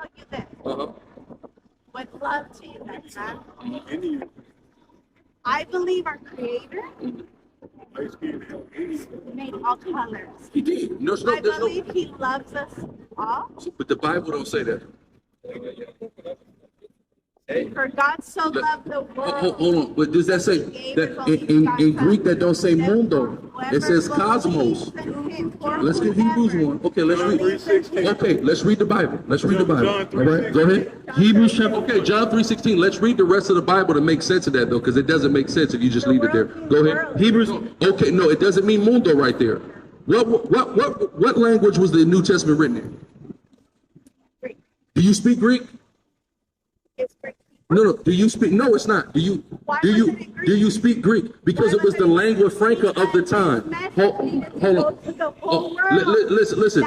tell you this. Uh-huh. With love to you guys, huh? I believe our Creator made all colors. He did. I believe He loves us all. But the Bible don't say that. For God so loved the world. Hold on. But does that say that in Greek that don't say mundo? It says cosmos. Let's get Hebrews 1. Okay, let's read. Okay, let's read the Bible. Let's read the Bible. All right, go ahead. Hebrews chapter. Okay, John 3:16. Let's read the rest of the Bible to make sense of that, though, because it doesn't make sense if you just leave it there. Go ahead. Hebrews. Okay, no, it doesn't mean mundo right there. What language was the New Testament written in? Do you speak Greek? It's Greek. No. Do you speak? No, it's not. Do you speak Greek? Because it was the lingua franca of the time. Hold on. Listen.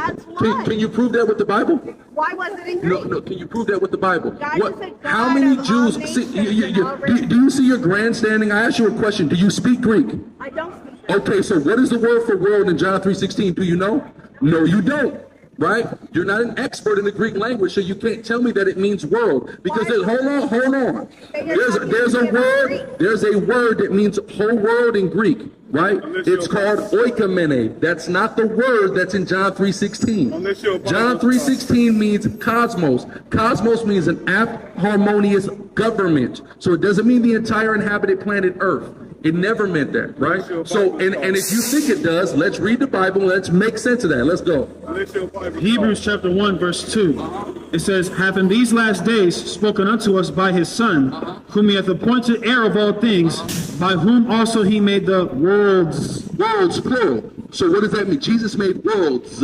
Can you prove that with the Bible? Why was it in Greek? No. Can you prove that with the Bible? God is a How God many of Jews? all See, nations and do you see your grandstanding? I asked you a question. Do you speak Greek? I don't speak Greek. Okay, so what is the word for world in John 3:16? Do you know? No, you don't. Right? You're not an expert in the Greek language, so you can't tell me that it means world. Because hold on. There's a word that means whole world in Greek, right? It's called oikomene. That's not the word that's in John 3:16. John 3:16 means cosmos. Cosmos means an harmonious government. So it doesn't mean the entire inhabited planet Earth. It never meant that, right? So, and if you think it does, let's read the Bible. Let's make sense of that. Let's go. Hebrews chapter 1, verse 2. It says, hath in these last days spoken unto us by his Son, whom he hath appointed heir of all things, by whom also he made the worlds. Worlds, plural. So what does that mean? Jesus made worlds.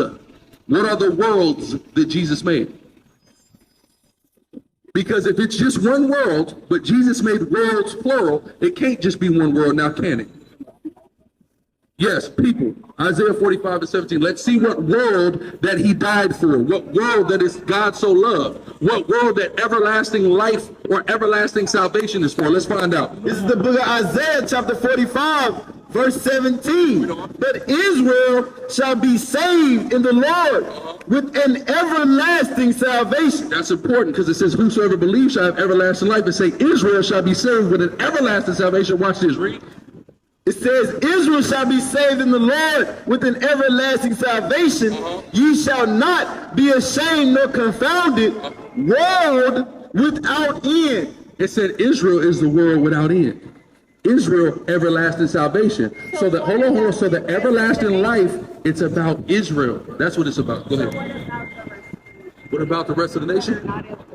What are the worlds that Jesus made? Because if it's just one world, but Jesus made worlds plural, it can't just be one world now, can it? Yes, people. Isaiah 45:17. Let's see what world that he died for. What world that is God so loved. What world that everlasting life or everlasting salvation is for. Let's find out. This is the book of Isaiah chapter 45, verse 17. But Israel shall be saved in the Lord with an everlasting salvation. That's important because it says whosoever believes shall have everlasting life. And say Israel shall be saved with an everlasting salvation. Watch this, read. It says, Israel shall be saved in the Lord with an everlasting salvation. Ye shall not be ashamed nor confounded, world without end. It said Israel is the world without end. Israel, everlasting salvation. So that, hold on. So the everlasting life, it's about Israel. That's what it's about. Go ahead. What about the rest of the nation?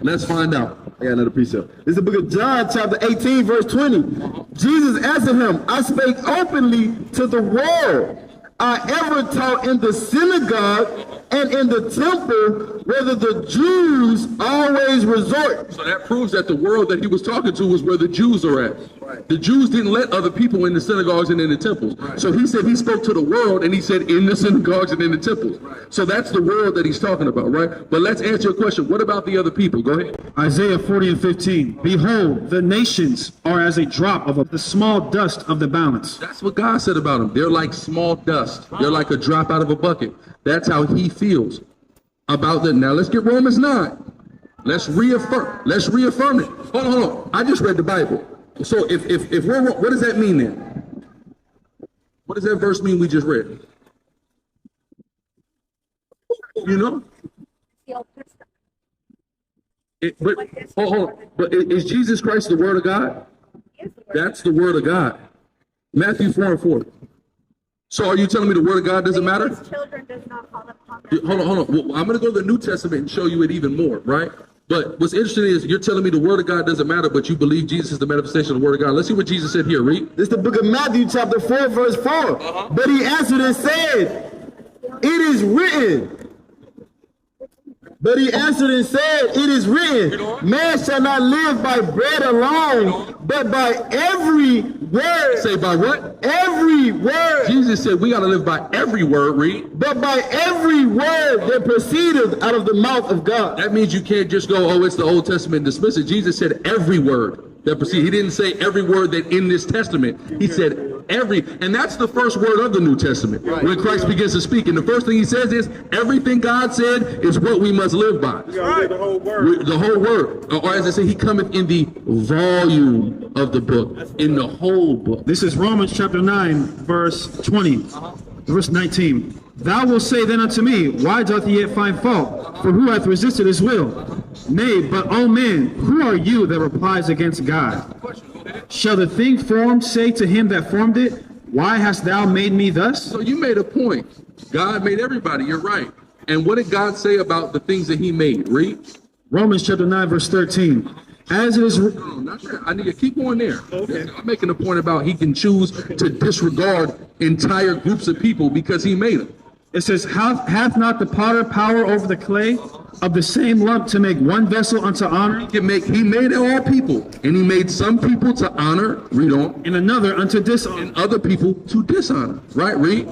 Let's find out. I got another precept. This is the book of John, chapter 18, verse 20. Jesus answered him, I spake openly to the world. I ever taught in the synagogue and in the temple, whether the Jews always resort. So that proves that the world that he was talking to was where the Jews are at. Right. The Jews didn't let other people in the synagogues and in the temples. Right. So he said he spoke to the world and he said in the synagogues and in the temples. Right. So that's the world that he's talking about, right? But let's answer your question. What about the other people? Go ahead. Isaiah 40:15. Behold, the nations are as a drop of the small dust of the balance. That's what God said about them. They're like small dust. They're like a drop out of a bucket. That's how he feels about them. Now let's get Romans 9. Let's reaffirm it. Hold on. I just read the Bible. So if we're, what does that mean then? What does that verse mean we just read? You know? But is Jesus Christ the Word of God? That's the Word of God. Matthew 4:4. So are you telling me the Word of God doesn't matter? His children does not call upon Hold on. Well, I'm going to go to the New Testament and show you it even more, right? But what's interesting is you're telling me the Word of God doesn't matter, but you believe Jesus is the manifestation of the Word of God. Let's see what Jesus said here. Read. This is the book of Matthew, chapter 4, verse 4. But he answered and said, it is written. But he answered and said, it is written, man shall not live by bread alone, but by every word. Say by what? Every word. Jesus said we got to live by every word, read. But by every word that proceedeth out of the mouth of God. That means you can't just go, oh, it's the Old Testament and dismiss it. Jesus said every word that proceeded. He didn't say every word that in this testament. He said and that's the first word of the New Testament. When Christ begins to speak, and the first thing he says is, everything God said is what we must live by. The whole word. The whole word. Or as I say, he cometh in the volume of the book, in the whole book. This is Romans chapter 9, verse 20, verse 19. Thou wilt say then unto me, why doth he yet find fault? For who hath resisted his will? Nay, but O man, who are you that replies against God? Shall the thing formed say to him that formed it, why hast thou made me thus? So you made a point. God made everybody, you're right. And what did God say about the things that he made? Read. Romans chapter 9, verse 13. As it is, No, not that. I need to keep going there. I'm making a point about he can choose to disregard entire groups of people because he made them. it says, hath not the potter power over the clay of the same lump to make one vessel unto honor, He made all people, and he made some people to honor, read on, and another unto dishonor? and other people to dishonor. Right, read.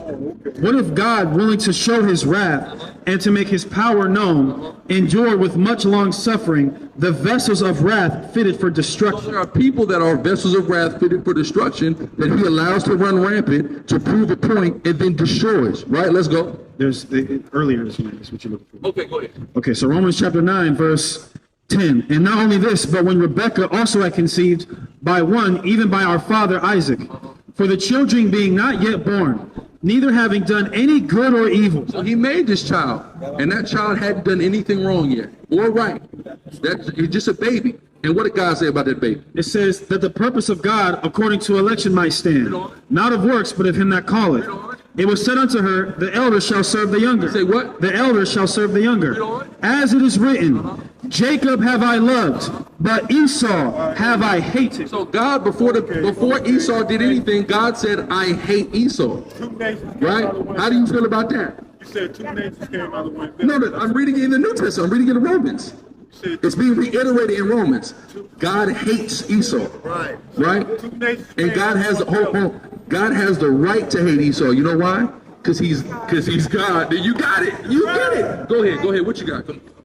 What if God, willing to show his wrath and to make his power known, endured with much long suffering the vessels of wrath fitted for destruction? There are people that are vessels of wrath fitted for destruction that he allows to run rampant to prove a point and then destroys. Right, let's go. There's earlier is what you're looking for. Okay, go ahead. Okay, so Romans chapter 9, verse 10. And not only this, but when Rebekah also had conceived by one, even by our father Isaac, for the children being not yet born, neither having done any good or evil. So he made this child, and that child hadn't done anything wrong yet or right. He's just a baby. And what did God say about that baby? It says that the purpose of God according to election might stand, not of works, but of him that calleth. It was said unto her, the elder shall serve the younger. Say what? The elder shall serve the younger. As it is written, Jacob have I loved, but Esau have I hated. So God, before Esau did anything, God said, I hate Esau. 2 nations came Right? out of one. How do you feel about that? You said 2 nations came out of one. No, I'm reading it in the New Testament. I'm reading it in Romans. You said It's being reiterated in Romans. God hates Esau. right. Right? 2 nations And came God out has of one. God has the right to hate Esau. You know why? Because he's God. You got it. You get it. Go ahead. What you got? Come on.